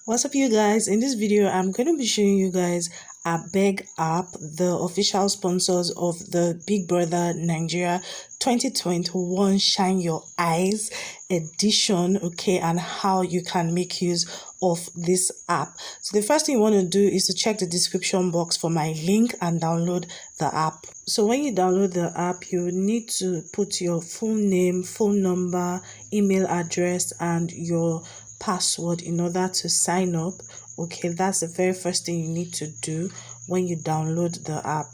What's up, you guys? In this video I'm going to be showing you guys Abeg App, the official sponsors of the Big Brother Nigeria 2021 Shine Your Eyes edition, okay, and how you can make use of this app. So the first thing you want to do is to check the description box for my link and download the app. So when you download the app, you need to put your full name, phone number, email address, and your password in order to sign up. Okay, that's the very first thing you need to do when you download the app.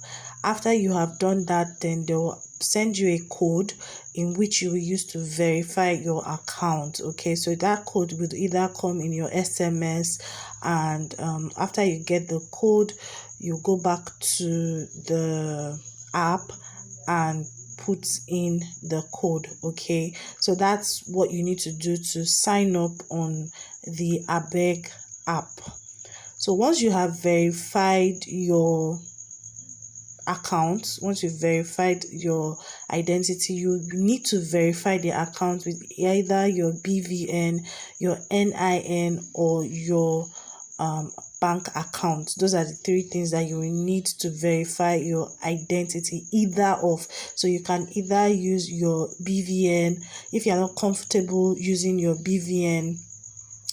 After you have done that, then they will send you a code in which you will use to verify your account. Okay, so that code will either come in your SMS, and after you get the code, you go back to the app and put in the code. Okay, so that's what you need to do to sign up on the Abeg app. So once you have verified your account, once you've verified your identity, you need to verify the account with either your BVN, your NIN, or your bank account. Those are the three things that you will need to verify your identity, either of. So you can either use your BVN. If you're not comfortable using your BVN,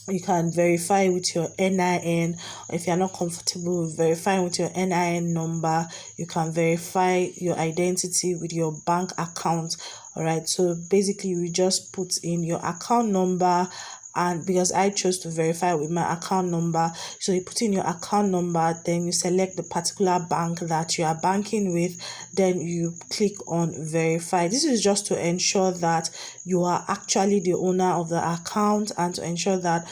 you can verify with your NIN. Or if you're not comfortable with verifying with your NIN number, you can verify your identity with your bank account. All right, so basically you just put in your account number, and because I chose to verify with my account number, so you put in your account number, then you select the particular bank that you are banking with, then you click on verify. This is just to ensure that you are actually the owner of the account, and to ensure that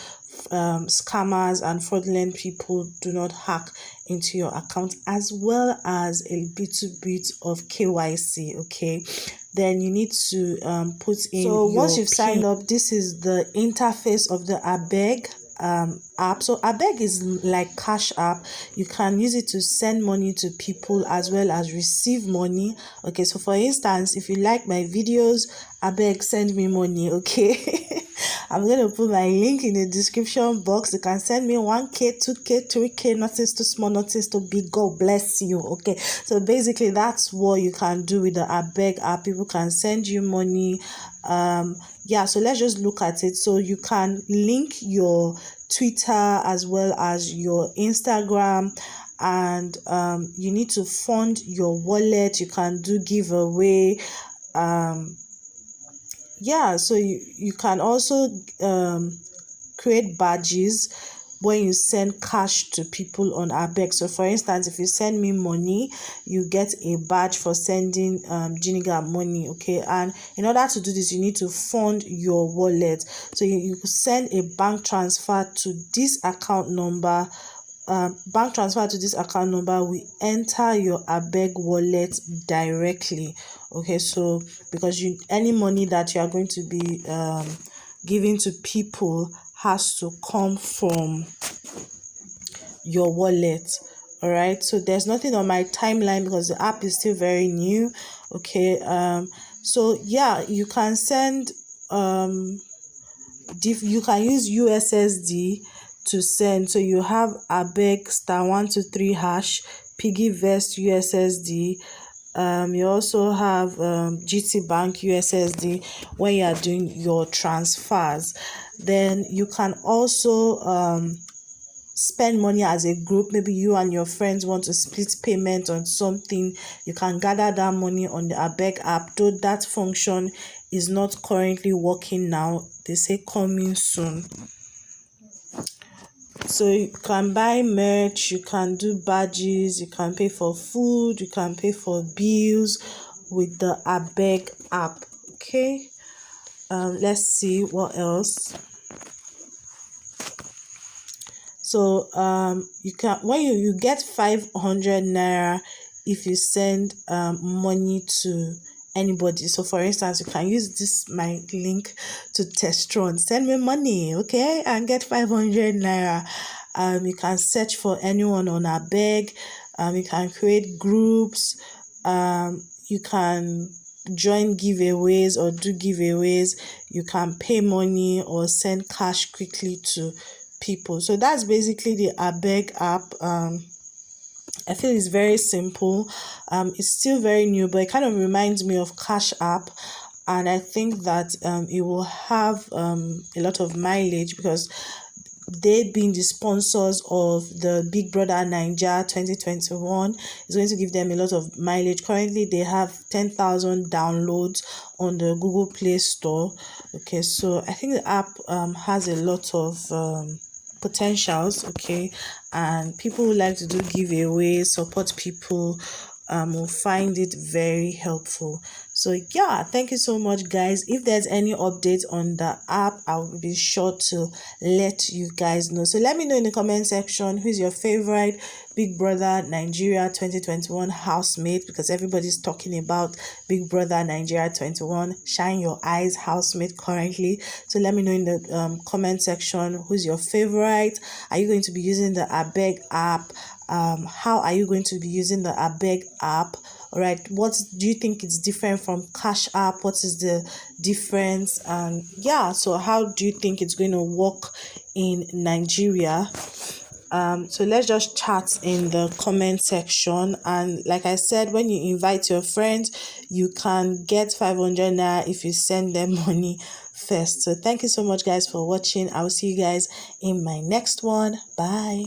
scammers and fraudulent people do not hack into your account, as well as a little bit of KYC. Okay, then you need to put in. So once you've signed up, this is the interface of the Abeg app. So Abeg is like Cash App. You can use it to send money to people as well as receive money. Okay, so for instance, if you like my videos, Abeg, send me money. Okay. I'm going to put my link in the description box. You can send me 1k, 2k, 3k, nothing too small, nothing too big. God bless you. Okay, so basically that's what you can do with the Abeg app. People can send you money. Yeah, so let's just look at it. So you can link your Twitter as well as your Instagram, and you need to fund your wallet. You can do giveaway. Yeah, so you can also create badges when you send cash to people on Abeg. So for instance, if you send me money, you get a badge for sending JEENAGER money. Okay, and in order to do this, you need to fund your wallet. So you send a bank transfer to this account number. Bank transfer to this account number, we enter your Abeg wallet directly. Okay, so because any money that you are going to be giving to people has to come from your wallet. All right, so there's nothing on my timeline because the app is still very new. Okay, so yeah, you can send you can use USSD to send. So you have Abeg *123# piggyvest USSD. You also have GT Bank USSD when you are doing your transfers. Then you can also spend money as a group. Maybe you and your friends want to split payment on something. You can gather that money on the Abeg app, though that function is not currently working now. They say coming soon. So you can buy merch, you can do badges, you can pay for food, you can pay for bills with the Abeg app. Okay, let's see what else. So you can, when you get 500 naira if you send money to anybody. So for instance, you can use this my link to Testron, send me money, okay, and get 500 naira. You can search for anyone on Abeg. You can create groups. You can join giveaways or do giveaways. You can pay money or send cash quickly to people. So that's basically the Abeg app. I feel it's very simple. It's still very new, but it kind of reminds me of Cash App, and I think that it will have a lot of mileage because they being the sponsors of the Big Brother Naija 2021 is going to give them a lot of mileage. Currently, they have 10,000 downloads on the Google Play Store. Okay, so I think the app has a lot of potentials. Okay, and people who like to do giveaways, support people, will find it very helpful. So yeah, thank you so much, guys. If there's any update on the app, I will be sure to let you guys know. So let me know in the comment section who's your favorite Big Brother Nigeria 2021 housemate, because everybody's talking about Big Brother Nigeria 21 Shine Your Eyes housemate currently. So let me know in the comment section who's your favorite. Are you going to be using the Abeg app? How are you going to be using the Abeg app? All right, what do you think is different from Cash App? What is the difference? And yeah, so how do you think it's going to work in Nigeria? So let's just chat in the comment section. And like I said, when you invite your friends, you can get 500 naira if you send them money first. So thank you so much, guys, for watching. I will see you guys in my next one. Bye.